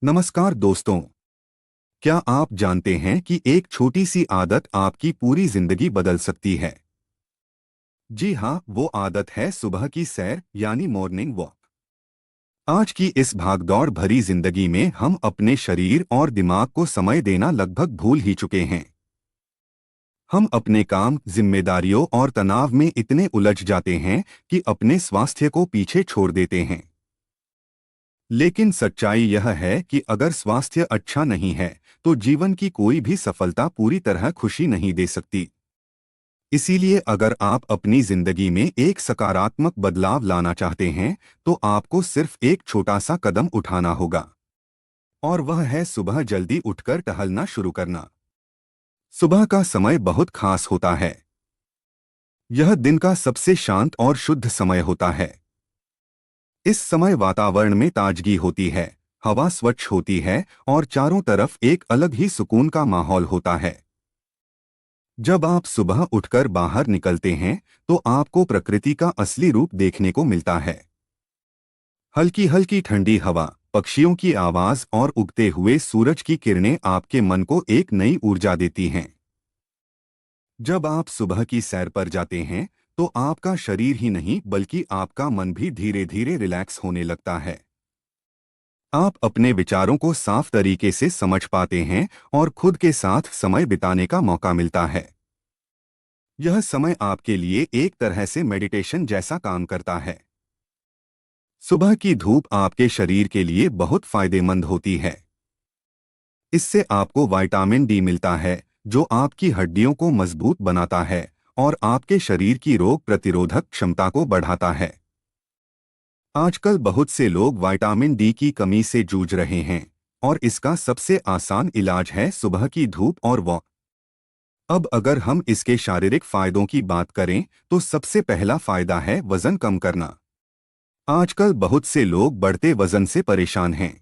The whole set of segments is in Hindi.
नमस्कार दोस्तों। क्या आप जानते हैं कि एक छोटी सी आदत आपकी पूरी जिंदगी बदल सकती है? जी हाँ, वो आदत है सुबह की सैर यानी मॉर्निंग वॉक। आज की इस भागदौड़ भरी जिंदगी में हम अपने शरीर और दिमाग को समय देना लगभग भूल ही चुके हैं। हम अपने काम, जिम्मेदारियों और तनाव में इतने उलझ जाते हैं कि अपने स्वास्थ्य को पीछे छोड़ देते हैं। लेकिन सच्चाई यह है कि अगर स्वास्थ्य अच्छा नहीं है तो जीवन की कोई भी सफलता पूरी तरह खुशी नहीं दे सकती। इसीलिए अगर आप अपनी जिंदगी में एक सकारात्मक बदलाव लाना चाहते हैं तो आपको सिर्फ एक छोटा सा कदम उठाना होगा, और वह है सुबह जल्दी उठकर टहलना शुरू करना। सुबह का समय बहुत खास होता है। यह दिन का सबसे शांत और शुद्ध समय होता है। इस समय वातावरण में ताजगी होती है, हवा स्वच्छ होती है और चारों तरफ एक अलग ही सुकून का माहौल होता है। जब आप सुबह उठकर बाहर निकलते हैं तो आपको प्रकृति का असली रूप देखने को मिलता है। हल्की हल्की ठंडी हवा, पक्षियों की आवाज और उगते हुए सूरज की किरणें आपके मन को एक नई ऊर्जा देती हैं। जब आप सुबह की सैर पर जाते हैं तो आपका शरीर ही नहीं बल्कि आपका मन भी धीरे धीरे रिलैक्स होने लगता है। आप अपने विचारों को साफ तरीके से समझ पाते हैं और खुद के साथ समय बिताने का मौका मिलता है। यह समय आपके लिए एक तरह से मेडिटेशन जैसा काम करता है। सुबह की धूप आपके शरीर के लिए बहुत फायदेमंद होती है। इससे आपको विटामिन डी मिलता है जो आपकी हड्डियों को मजबूत बनाता है और आपके शरीर की रोग प्रतिरोधक क्षमता को बढ़ाता है। आजकल बहुत से लोग विटामिन डी की कमी से जूझ रहे हैं, और इसका सबसे आसान इलाज है सुबह की धूप और वॉक। अब अगर हम इसके शारीरिक फायदों की बात करें तो सबसे पहला फायदा है वजन कम करना। आजकल बहुत से लोग बढ़ते वजन से परेशान हैं,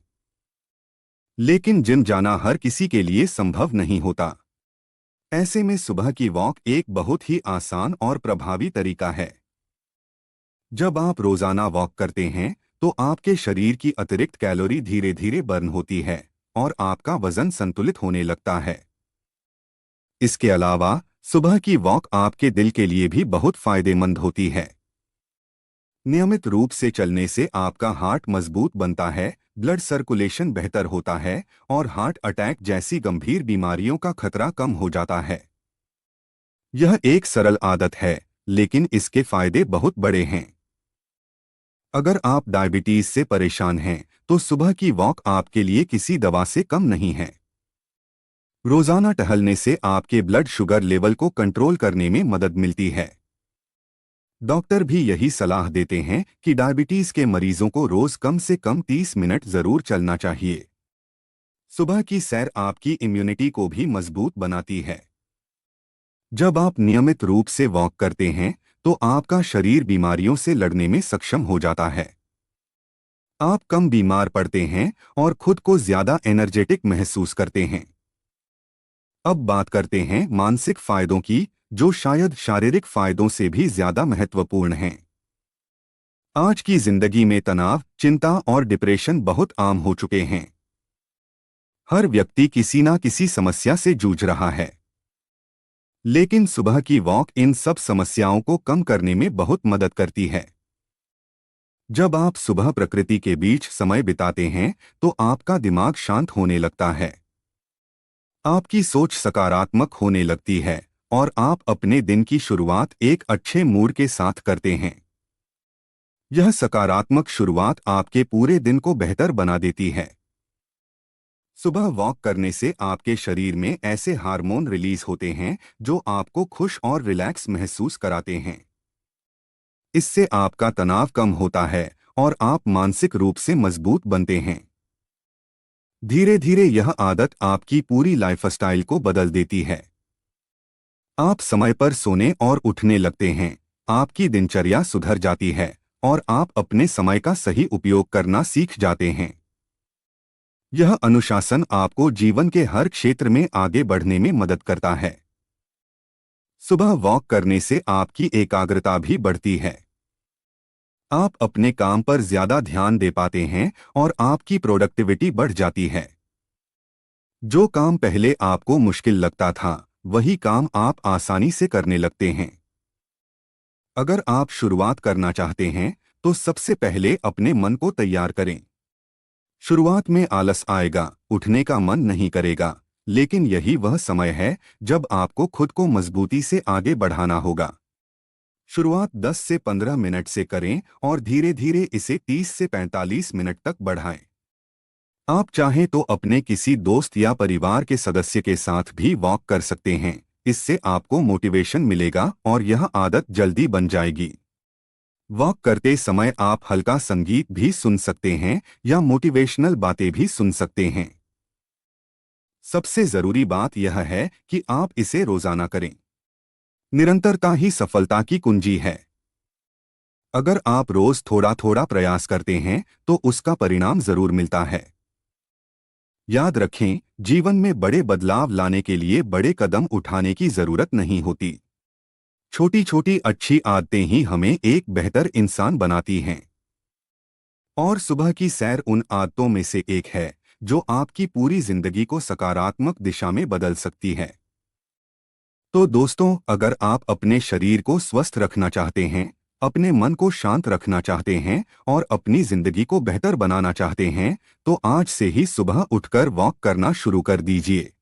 लेकिन जिम जाना हर किसी के लिए संभव नहीं होता। ऐसे में सुबह की वॉक एक बहुत ही आसान और प्रभावी तरीका है। जब आप रोजाना वॉक करते हैं तो आपके शरीर की अतिरिक्त कैलोरी धीरे धीरे बर्न होती है और आपका वजन संतुलित होने लगता है। इसके अलावा सुबह की वॉक आपके दिल के लिए भी बहुत फायदेमंद होती है। नियमित रूप से चलने से आपका हार्ट मजबूत बनता है, ब्लड सर्कुलेशन बेहतर होता है और हार्ट अटैक जैसी गंभीर बीमारियों का खतरा कम हो जाता है। यह एक सरल आदत है, लेकिन इसके फायदे बहुत बड़े हैं। अगर आप डायबिटीज से परेशान हैं तो सुबह की वॉक आपके लिए किसी दवा से कम नहीं है। रोजाना टहलने से आपके ब्लड शुगर लेवल को कंट्रोल करने में मदद मिलती है। डॉक्टर भी यही सलाह देते हैं कि डायबिटीज के मरीजों को रोज कम से कम 30 मिनट जरूर चलना चाहिए। सुबह की सैर आपकी इम्यूनिटी को भी मजबूत बनाती है। जब आप नियमित रूप से वॉक करते हैं तो आपका शरीर बीमारियों से लड़ने में सक्षम हो जाता है। आप कम बीमार पड़ते हैं और खुद को ज्यादा एनर्जेटिक महसूस करते हैं। अब बात करते हैं मानसिक फायदों की, जो शायद शारीरिक फायदों से भी ज्यादा महत्वपूर्ण हैं। आज की जिंदगी में तनाव, चिंता और डिप्रेशन बहुत आम हो चुके हैं। हर व्यक्ति किसी ना किसी समस्या से जूझ रहा है। लेकिन सुबह की वॉक इन सब समस्याओं को कम करने में बहुत मदद करती है। जब आप सुबह प्रकृति के बीच समय बिताते हैं तो आपका दिमाग शांत होने लगता है। आपकी सोच सकारात्मक होने लगती है और आप अपने दिन की शुरुआत एक अच्छे मूड के साथ करते हैं। यह सकारात्मक शुरुआत आपके पूरे दिन को बेहतर बना देती है। सुबह वॉक करने से आपके शरीर में ऐसे हार्मोन रिलीज होते हैं जो आपको खुश और रिलैक्स महसूस कराते हैं। इससे आपका तनाव कम होता है और आप मानसिक रूप से मजबूत बनते हैं। धीरे धीरे यह आदत आपकी पूरी लाइफस्टाइल को बदल देती है। आप समय पर सोने और उठने लगते हैं, आपकी दिनचर्या सुधर जाती है और आप अपने समय का सही उपयोग करना सीख जाते हैं। यह अनुशासन आपको जीवन के हर क्षेत्र में आगे बढ़ने में मदद करता है। सुबह वॉक करने से आपकी एकाग्रता भी बढ़ती है। आप अपने काम पर ज्यादा ध्यान दे पाते हैं और आपकी प्रोडक्टिविटी बढ़ जाती है। जो काम पहले आपको मुश्किल लगता था, वही काम आप आसानी से करने लगते हैं। अगर आप शुरुआत करना चाहते हैं, तो सबसे पहले अपने मन को तैयार करें। शुरुआत में आलस आएगा, उठने का मन नहीं करेगा, लेकिन यही वह समय है जब आपको खुद को मजबूती से आगे बढ़ाना होगा। शुरुआत 10 से 15 मिनट से करें और धीरे धीरे इसे 30 से 45 मिनट तक बढ़ाएं। आप चाहें तो अपने किसी दोस्त या परिवार के सदस्य के साथ भी वॉक कर सकते हैं। इससे आपको मोटिवेशन मिलेगा और यह आदत जल्दी बन जाएगी। वॉक करते समय आप हल्का संगीत भी सुन सकते हैं या मोटिवेशनल बातें भी सुन सकते हैं। सबसे जरूरी बात यह है कि आप इसे रोजाना करें। निरंतरता ही सफलता की कुंजी है। अगर आप रोज थोड़ा थोड़ा प्रयास करते हैं, तो उसका परिणाम जरूर मिलता है। याद रखें, जीवन में बड़े बदलाव लाने के लिए बड़े कदम उठाने की जरूरत नहीं होती। छोटी छोटी अच्छी आदतें ही हमें एक बेहतर इंसान बनाती हैं। और सुबह की सैर उन आदतों में से एक है जो आपकी पूरी जिंदगी को सकारात्मक दिशा में बदल सकती है। तो दोस्तों, अगर आप अपने शरीर को स्वस्थ रखना चाहते हैं, अपने मन को शांत रखना चाहते हैं और अपनी जिंदगी को बेहतर बनाना चाहते हैं, तो आज से ही सुबह उठकर वॉक करना शुरू कर दीजिए।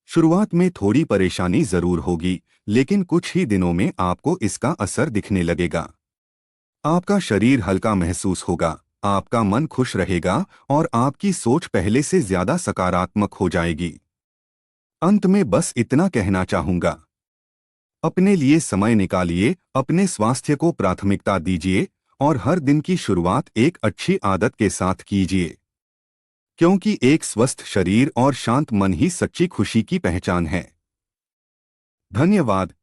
शुरुआत में थोड़ी परेशानी जरूर होगी, लेकिन कुछ ही दिनों में आपको इसका असर दिखने लगेगा। आपका शरीर हल्का महसूस होगा, आपका मन खुश रहेगा और आपकी सोच पहले से ज्यादा सकारात्मक हो जाएगी। अंत में बस इतना कहना चाहूंगा, अपने लिए समय निकालिए, अपने स्वास्थ्य को प्राथमिकता दीजिए और हर दिन की शुरुआत एक अच्छी आदत के साथ कीजिए। क्योंकि एक स्वस्थ शरीर और शांत मन ही सच्ची खुशी की पहचान है। धन्यवाद।